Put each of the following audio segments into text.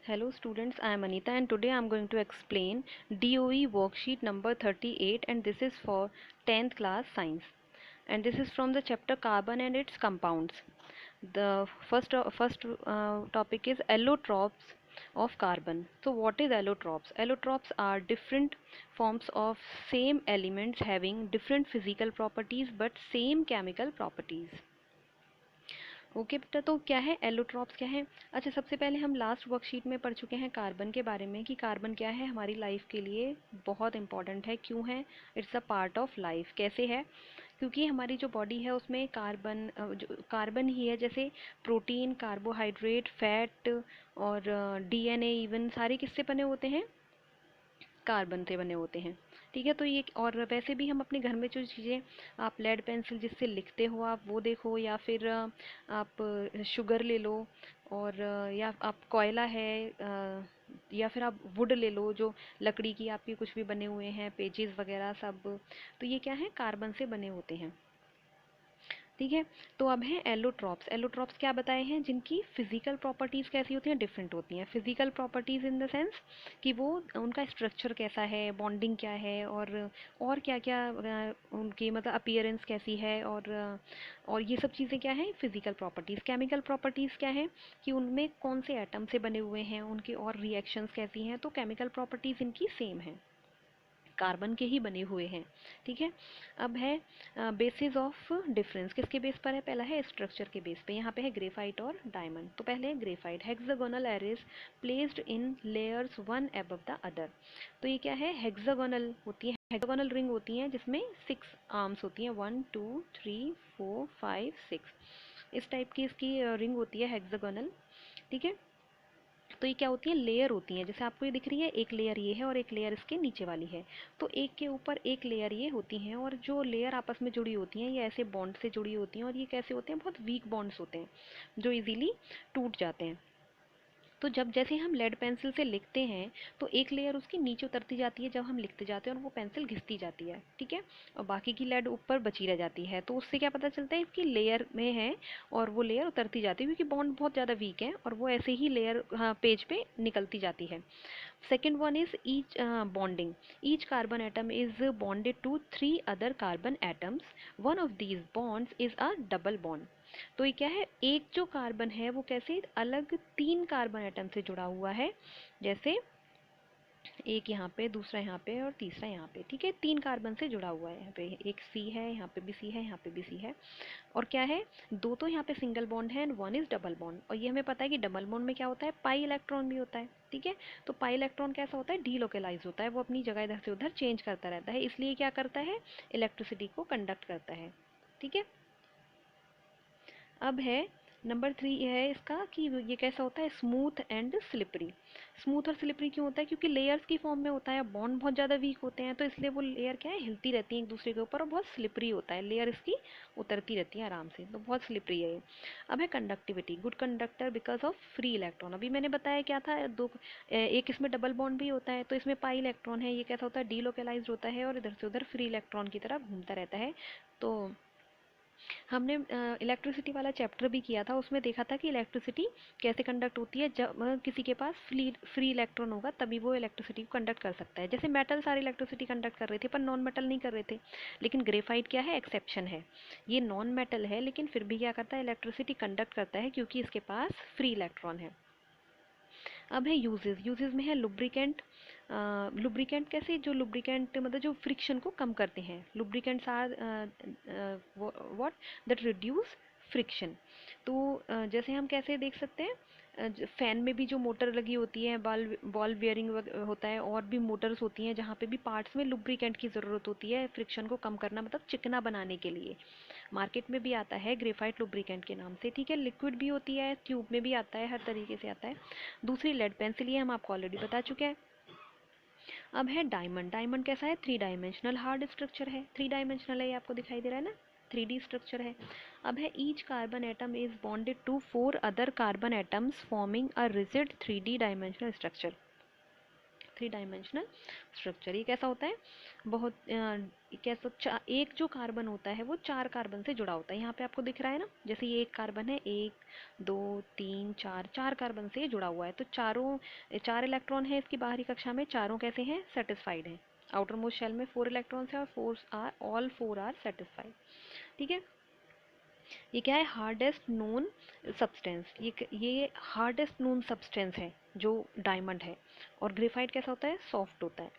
Hello students, I am Anita and today I am going to explain DOE worksheet number 38 and this is for 10th class science and this is from the chapter carbon and its compounds. The first topic is allotropes of carbon. So what is allotropes? Allotropes are different forms of same elements having different physical properties but same chemical properties. Okay बेटा, तो क्या है allotropes, क्या है? अच्छा, सबसे पहले हम लास्ट वर्कशीट में पढ़ चुके हैं कार्बन के बारे में कि कार्बन क्या है, हमारी लाइफ के लिए बहुत इंपॉर्टेंट है। क्यों है? It's a part of life. कैसे है? क्योंकि हमारी जो बॉडी है उसमें जो कार्बन ही है, जैसे प्रोटीन, कार्बोहाइड्रेट, फैट और डीएनए इवन सारे किससे बने होते हैं? कार्बन से बने होते हैं। ठीक है, तो ये और वैसे भी हम अपने घर में जो चीज़ें, आप लेड पेंसिल जिससे लिखते हो आप वो देखो, या फिर आप शुगर ले लो, और या आप कोयला है, या फिर आप वुड ले लो, जो लकड़ी की आपके कुछ भी बने हुए हैं, पेजेस वगैरह सब, तो ये क्या है? कार्बन से बने होते हैं। ठीक है, तो अब है एलोट्रॉप्स। एलोट्रॉप्स क्या बताए हैं? जिनकी फिजिकल प्रॉपर्टीज़ कैसी होती हैं? डिफरेंट होती हैं। Physical properties in the sense कि वो उनका स्ट्रक्चर कैसा है, बॉन्डिंग क्या है, और क्या क्या उनकी मतलब अपीयरेंस कैसी है, और ये सब चीज़ें क्या है? Physical properties. केमिकल प्रॉपर्टीज़ क्या है कि उनमें कौन से एटम से बने हुए हैं, उनकी और रिएक्शंस कैसी हैं, तो केमिकल प्रॉपर्टीज़ इनकी सेम है, कार्बन के ही बने हुए हैं। ठीक है, अब है बेसिस ऑफ डिफरेंस। किसके बेस पर है? पहला है स्ट्रक्चर के बेस पे। यहाँ पे है ग्रेफाइट और डायमंड। तो पहले है graphite. Hexagonal arrays placed in layers one above the other. तो ये क्या है? हेक्सागोनल होती है, हेक्सागोनल रिंग होती है जिसमें 6 आर्म्स होती हैं, 1 2 3 4 5 6। इस टाइप की इसकी रिंग होती है हेक्सागोनल। ठीक है, तो ये क्या होती है? लेयर होती हैं। जैसे आपको ये दिख रही है, एक लेयर ये है और एक लेयर इसके नीचे वाली है, तो एक के ऊपर एक लेयर ये होती हैं, और जो लेयर आपस में जुड़ी होती हैं ये ऐसे बॉन्ड से जुड़ी होती हैं, और ये कैसे होते हैं? बहुत वीक बॉन्ड्स होते हैं जो इजीली टूट जाते हैं। तो जब जैसे हम लेड पेंसिल से लिखते हैं तो एक लेयर उसकी नीचे उतरती जाती है जब हम लिखते जाते हैं, और वो पेंसिल घिसती जाती है। ठीक है, और बाकी की लेड ऊपर बची रह जाती है। तो उससे क्या पता चलता है कि लेयर में है, और वो लेयर उतरती जाती है क्योंकि बॉन्ड बहुत ज़्यादा वीक है, और वो ऐसे ही लेयर, हाँ, पेज पे निकलती जाती है। Second one is each bonding. Each carbon atom is bonded to three other carbon atoms. One of these bonds is a double bond. तो ये क्या है? एक जो कार्बन है वो कैसे अलग 3 कार्बन एटम से जुड़ा हुआ है, जैसे एक यहाँ पे, दूसरा यहाँ पे और तीसरा यहाँ पे। ठीक है, 3 कार्बन से जुड़ा हुआ है। यहाँ पे एक सी है, यहाँ पे भी सी है, यहाँ पे भी सी है, और क्या है? दो तो यहाँ पे सिंगल बॉन्ड है and one is double bond. और ये हमें पता है कि डबल बॉन्ड में क्या होता है? पाई इलेक्ट्रॉन भी होता है। ठीक है, तो पाई इलेक्ट्रॉन कैसा होता है? डीलोकलाइज होता है, वो अपनी जगह इधर से उधर चेंज करता रहता है, इसलिए क्या करता है? इलेक्ट्रिसिटी को कंडक्ट करता है। ठीक है, अब है नंबर 3 है इसका कि ये कैसा होता है? Smooth and slippery. स्मूथ और स्लिपरी क्यों होता है? क्योंकि लेयर्स की फॉर्म में होता है, बॉन्ड बहुत ज़्यादा वीक होते हैं, तो इसलिए वो लेयर क्या है? हिलती रहती है एक दूसरे के ऊपर, और बहुत स्लिपरी होता है, लेयर इसकी उतरती रहती है आराम से, तो बहुत स्लिपरी है ये। अब है conductivity. Good conductor because of free electron. अभी मैंने बताया क्या था? एक इसमें डबल बॉन्ड भी होता है, तो इसमें पाई इलेक्ट्रॉन है, ये कैसा होता है? डीलोकलाइज्ड होता है, और इधर से उधर फ्री इलेक्ट्रॉन की तरह घूमता रहता है। तो हमने इलेक्ट्रिसिटी वाला चैप्टर भी किया था, उसमें देखा था कि इलेक्ट्रिसिटी कैसे कंडक्ट होती है। जब किसी के पास फ्री इलेक्ट्रॉन होगा तभी वो इलेक्ट्रिसिटी को कंडक्ट कर सकता है। जैसे मेटल सारे इलेक्ट्रिसिटी कंडक्ट कर रहे थे पर नॉन मेटल नहीं कर रहे थे, लेकिन ग्रेफाइट क्या है? एक्सेप्शन है। ये नॉन मेटल है लेकिन फिर भी क्या करता है? इलेक्ट्रिसिटी कंडक्ट करता है क्योंकि इसके पास फ्री इलेक्ट्रॉन है। अब है यूजेस। यूजेस में है लुब्रिकेंट। लुब्रिकेंट कैसे? जो लुब्रिकेंट मतलब जो फ्रिक्शन को कम करते हैं। Lubricants are what that reduce friction. तो जैसे हम कैसे देख सकते हैं? फैन में भी जो मोटर लगी होती है, बॉल बियरिंग होता है, और भी मोटर्स होती हैं जहाँ पे भी पार्ट्स में लुब्रिकेंट की ज़रूरत होती है फ्रिक्शन को कम करना, मतलब चिकना बनाने के लिए। मार्केट में भी आता है ग्रेफाइट लुब्रिकेंट के नाम से। ठीक है, लिक्विड भी होती है, ट्यूब में भी आता है, हर तरीके से आता है। दूसरी लेड पेंसिल, ये हम आपको ऑलरेडी बता चुके हैं। अब है डायमंड। डायमंड कैसा है? 3 डायमेंशनल हार्ड स्ट्रक्चर है। 3 डायमेंशनल है, ये आपको दिखाई दे रहा है ना, 3D स्ट्रक्चर है। अब है each carbon atom is bonded to 4 other carbon atoms forming a rigid 3D dimensional structure. Three dimensional structure. ये कैसा होता है, बहुत कैसा, एक जो कार्बन होता है वो चार कार्बन से जुड़ा होता है। यहाँ पे आपको दिख रहा है ना, जैसे ये एक कार्बन है, एक दो तीन चार, चार कार्बन से ये जुड़ा हुआ है। तो चारों, चार इलेक्ट्रॉन है इसकी बाहरी कक्षा में, चारों कैसे हैं, सेटिस्फाइड हैं। आउटर मोस्ट शेल में फोर इलेक्ट्रॉन्स है और four are, all four are satisfied. ठीक है, ये क्या है, हार्डेस्ट नोन सब्सटेंस, ये हार्डेस्ट नोन सब्सटेंस है जो डायमंड है। और ग्रेफाइट कैसा होता है, सॉफ्ट होता है।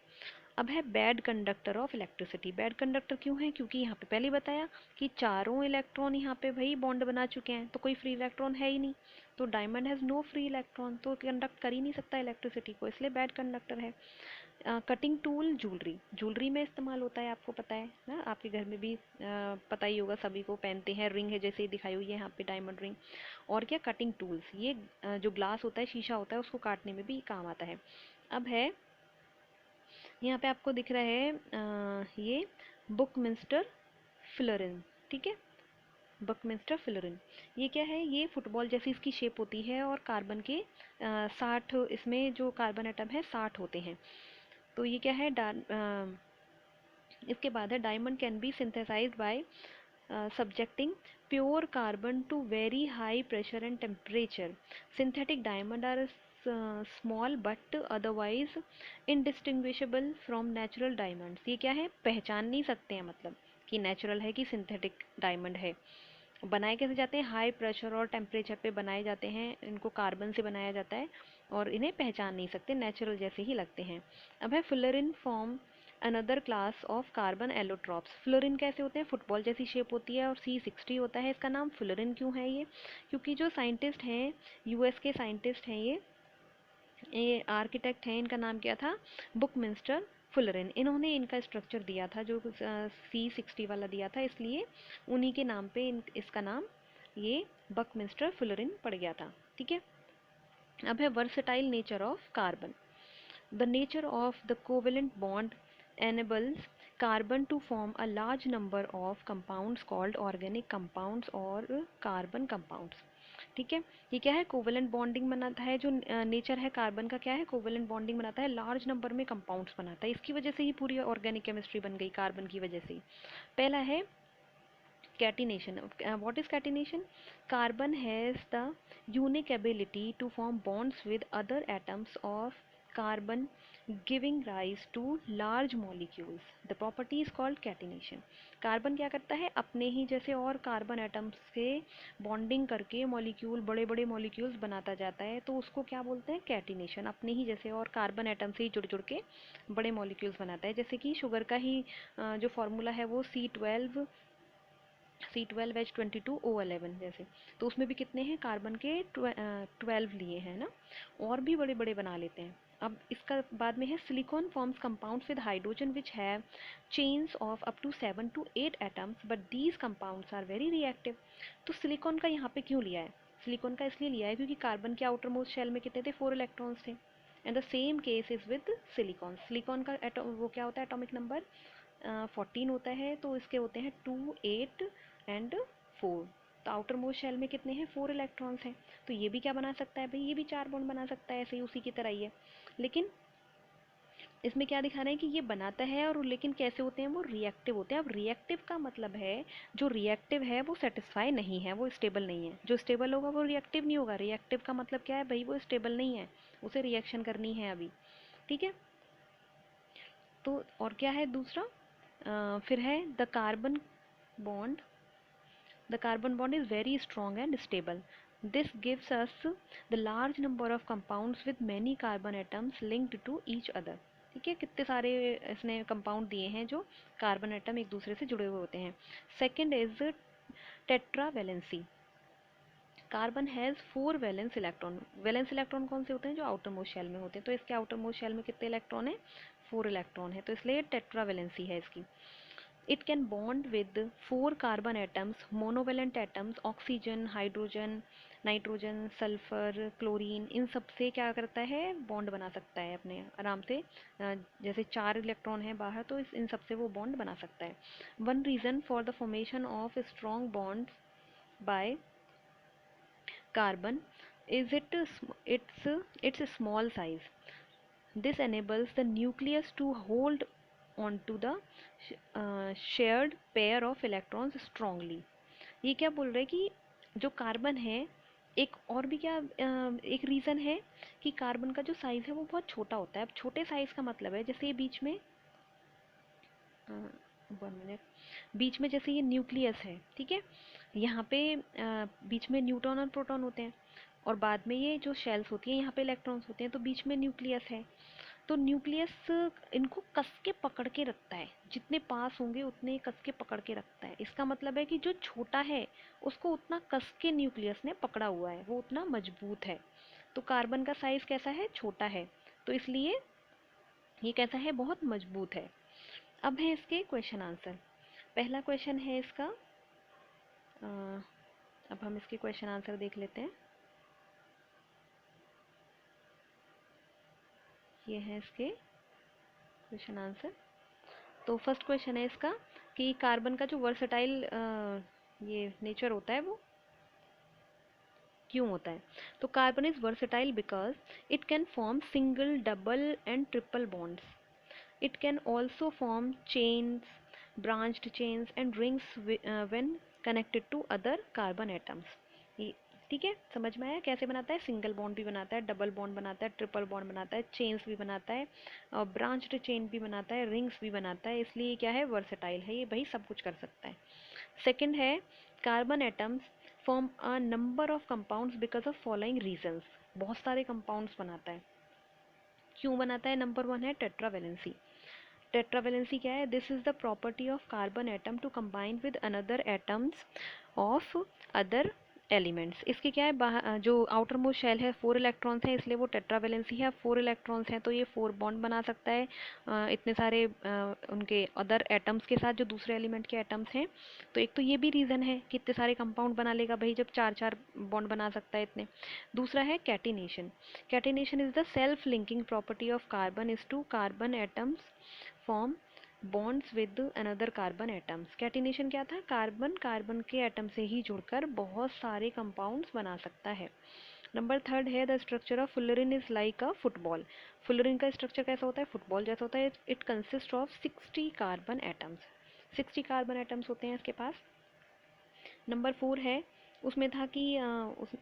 अब है bad conductor of electricity. Bad conductor क्यों है, क्योंकि यहाँ पे पहले बताया कि चारों इलेक्ट्रॉन यहाँ पे भाई बॉन्ड बना चुके हैं, तो कोई फ्री इलेक्ट्रॉन है ही नहीं। तो diamond has no free electron, तो कंडक्ट कर ही नहीं सकता इलेक्ट्रिसिटी को, इसलिए बैड कंडक्टर है। कटिंग टूल ज्वेलरी, ज्वेलरी में इस्तेमाल होता है, आपको पता है ना, आपके घर में भी पता ही होगा, सभी को पहनते हैं। रिंग है जैसे दिखाई हुई है यहाँ पे, डायमंड रिंग। और क्या, कटिंग टूल्स, ये जो ग्लास होता है, शीशा होता है, उसको काटने में भी काम आता है। अब है यहाँ पे आपको दिख रहा है ये बुकमिंस्टर फिलरिन। ठीक है, बकमिंस्टर फिलरिन, ये क्या है, ये फुटबॉल जैसी इसकी शेप होती है और कार्बन के 60, इसमें जो कार्बन एटम है 60 होते हैं। तो ये क्या है, इसके बाद है diamond can be synthesised by subjecting pure carbon to very high pressure and temperature. Synthetic diamond are small but otherwise indistinguishable from natural diamonds. ये क्या है, पहचान नहीं सकते हैं, मतलब कि नेचुरल है कि सिंथेटिक डायमंड है। बनाए कैसे जाते हैं, हाई प्रेशर और टेम्परेचर पे बनाए जाते हैं, इनको कार्बन से बनाया जाता है और इन्हें पहचान नहीं सकते, नेचुरल जैसे ही लगते हैं। अब है fullerene form another class of carbon allotropes. Fluorine कैसे होते हैं, फुटबॉल जैसी शेप होती है और C60 होता है। इसका नाम फ्लोरिन क्यों है ये, क्योंकि जो साइंटिस्ट हैं, यूएस के साइंटिस्ट हैं, ये आर्किटेक्ट हैं, इनका नाम क्या था, बुकमिंस्टर फुलरिन। इन्होंने इनका स्ट्रक्चर दिया था, जो C60 वाला दिया था, इसलिए उन्हीं के नाम पे इसका नाम ये बकमिंस्टर फुलरिन पड़ गया था। ठीक है, अब है versatile nature of carbon. The nature of the covalent bond enables carbon to form a large number of compounds called organic compounds और carbon compounds। ठीक है, ये क्या है, कोवेलेंट बॉन्डिंग बनाता है, जो नेचर है कार्बन का क्या है, कोवेलेंट बॉन्डिंग बनाता है, लार्ज नंबर में कंपाउंड्स बनाता है, इसकी वजह से ही पूरी ऑर्गेनिक केमिस्ट्री बन गई, कार्बन की वजह से ही। पहला है catenation. What is catenation? Carbon has the unique ability to form bonds with other atoms of carbon, giving rise to large molecules. The property is called catenation. Carbon क्या करता है, अपने ही जैसे और कार्बन एटम्स से बॉन्डिंग करके molecule, बड़े बड़े मॉलिक्यूल्स बनाता जाता है, तो उसको क्या बोलते हैं, कैटिनेशन। अपने ही जैसे और कार्बन एटम से ही जुड़ जुड़ के बड़े मॉलिक्यूल्स बनाता है। जैसे कि शुगर का ही जो फार्मूला है वो C12H22O11 जैसे, तो उसमें भी कितने हैं, कार्बन के 12 लिए हैं ना, और भी बड़े बड़े बना लेते हैं। अब इसका बाद में है silicon forms compounds with hydrogen which have chains of up to 7 to 8 atoms but these compounds are very reactive. तो सिलिकॉन का यहाँ पे क्यों लिया है, सिलिकॉन का इसलिए लिया है क्योंकि कार्बन के आउटर मोस्ट शेल में कितने थे, 4 इलेक्ट्रॉन्स थे। And the same case is with silicon. Silicon का वो क्या होता है, एटॉमिक नंबर 14 होता है, तो इसके होते हैं 2, 8 एंड 4। तो आउटर मोस्ट शेल में कितने हैं, 4 इलेक्ट्रॉन्स हैं। तो ये भी क्या बना सकता है भाई, ये भी 4 बॉन्ड बना सकता है, ऐसे ही उसी की तरह ही है। लेकिन इसमें क्या दिखा रहे हैं कि ये बनाता है, और लेकिन कैसे होते हैं, वो रिएक्टिव होते हैं। अब रिएक्टिव का मतलब है, जो रिएक्टिव है वो सेटिस्फाई नहीं है, वो स्टेबल नहीं है। जो स्टेबल होगा वो रिएक्टिव नहीं होगा। रिएक्टिव का मतलब क्या है भाई, वो स्टेबल नहीं है, उसे रिएक्शन करनी है अभी। ठीक है, तो और क्या है दूसरा, फिर है the carbon bond. The carbon bond is very strong and stable. This gives us the large number of compounds with many carbon atoms linked to each other. ठीक है, कितने सारे इसने कंपाउंड दिए हैं जो कार्बन एटम एक दूसरे से जुड़े हुए होते हैं। Second is tetravalency. Carbon has 4 valence electron. Valence electron कौन से होते हैं, जो आउटर मोस्ट शेल में होते हैं। तो इसके आउटर मोस्ट शेल में कितने इलेक्ट्रॉन है, 4 इलेक्ट्रॉन है, तो इसलिए टेट्रावेलेंसी है इसकी। It can bond with 4 carbon atoms, monovalent atoms, oxygen, hydrogen, nitrogen, sulphur, chlorine, इन सब से क्या करता है, बॉन्ड बना सकता है अपने आराम से। जैसे 4 इलेक्ट्रॉन है बाहर, तो इन सब से वो बॉन्ड बना सकता है। One reason for the formation of strong bonds by carbon is its small size. This enables the nucleus to hold onto the shared pair of electrons strongly. ये क्या बोल रहे हैं कि जो कार्बन है, एक और भी क्या एक रीज़न है कि कार्बन का जो साइज़ है वो बहुत छोटा होता है। अब छोटे साइज़ का मतलब है जैसे ये बीच में 1 मिनट, बीच में जैसे ये न्यूक्लियस है, ठीक है, यहाँ पे बीच में न्यूट्रॉन और प्रोटॉन होते हैं, और बाद में ये जो शेल्स होती हैं यहाँ पे इलेक्ट्रॉन्स होते हैं, तो बीच में न्यूक्लियस है। तो न्यूक्लियस इनको कस के पकड़ के रखता है, जितने पास होंगे उतने कस के पकड़ के रखता है। इसका मतलब है कि जो छोटा है उसको उतना कस के न्यूक्लियस ने पकड़ा हुआ है, वो उतना मजबूत है। तो कार्बन का साइज कैसा है, छोटा है, तो इसलिए ये कैसा है, बहुत मजबूत है। अब है इसके क्वेश्चन आंसर। पहला क्वेश्चन है इसका, अब हम इसके क्वेश्चन आंसर देख लेते हैं। ये है इसके क्वेश्चन आंसर। तो फर्स्ट क्वेश्चन है इसका कि कार्बन का जो वर्सेटाइल ये नेचर होता है वो क्यों होता है। तो carbon is versatile because it can form single, double and triple bonds. It can also form chains, branched chains and rings when connected to other carbon atoms. ये ठीक है, समझ में आया कैसे बनाता है, सिंगल बॉन्ड भी बनाता है, डबल बॉन्ड बनाता है, ट्रिपल बॉन्ड बनाता है, चेन्स भी बनाता है, और ब्रांच्ड चेन भी बनाता है, रिंग्स भी बनाता है, इसलिए क्या है, वर्सेटाइल है, ये भाई सब कुछ कर सकता है। सेकंड है, carbon atoms form a number of compounds because of following reasons. बहुत सारे कंपाउंड्स बनाता है। क्यों बनाता है, नंबर 1 है टेट्रावेलेंसी. टेट्रावेलेंसी क्या है, this is the property of carbon atom to combine with another atoms of other elements. इसके क्या है, जो आउटर मोस्ट शेल है 4 इलेक्ट्रॉन्स हैं, इसलिए वो टेट्रावेलेंसी है। 4 इलेक्ट्रॉन्स हैं तो ये 4 बॉन्ड बना सकता है इतने सारे उनके अदर एटम्स के साथ जो दूसरे एलिमेंट के एटम्स हैं। तो एक तो ये भी रीज़न है कि इतने सारे कंपाउंड बना लेगा भाई, जब 4 बॉन्ड बना सकता है इतने। दूसरा है catenation. Catenation is the self linking property of carbon is to carbon atoms form bonds with another carbon atoms. Catenation क्या था, कार्बन कार्बन के एटम से ही जुड़कर बहुत सारे कंपाउंड्स बना सकता है. नंबर 3 है, the structure of fullerene is like a football. Fullerene का स्ट्रक्चर कैसा होता है, फुटबॉल जैसा होता है. It consist of 60 carbon atoms. 60 carbon atoms होते हैं इसके पास. नंबर 4 है, उसमें था कि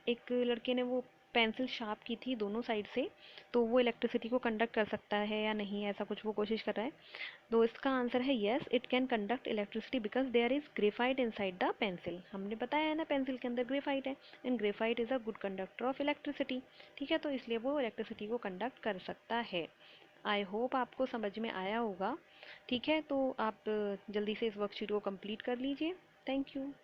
एक लड़के ने वो पेंसिल शार्प की थी दोनों साइड से, तो वो इलेक्ट्रिसिटी को कंडक्ट कर सकता है या नहीं, ऐसा कुछ वो कोशिश कर रहा है. तो इसका आंसर है yes, it can conduct electricity because there is graphite inside the pencil. हमने बताया है ना, पेंसिल के अंदर ग्रेफाइट है, and graphite is a good conductor of electricity. ठीक है, तो इसलिए वो इलेक्ट्रिसिटी को कंडक्ट कर सकता है. आई होप आपको समझ में आया होगा. ठीक है, तो आप जल्दी से इस वर्कशीट को कंप्लीट कर लीजिए. Thank you.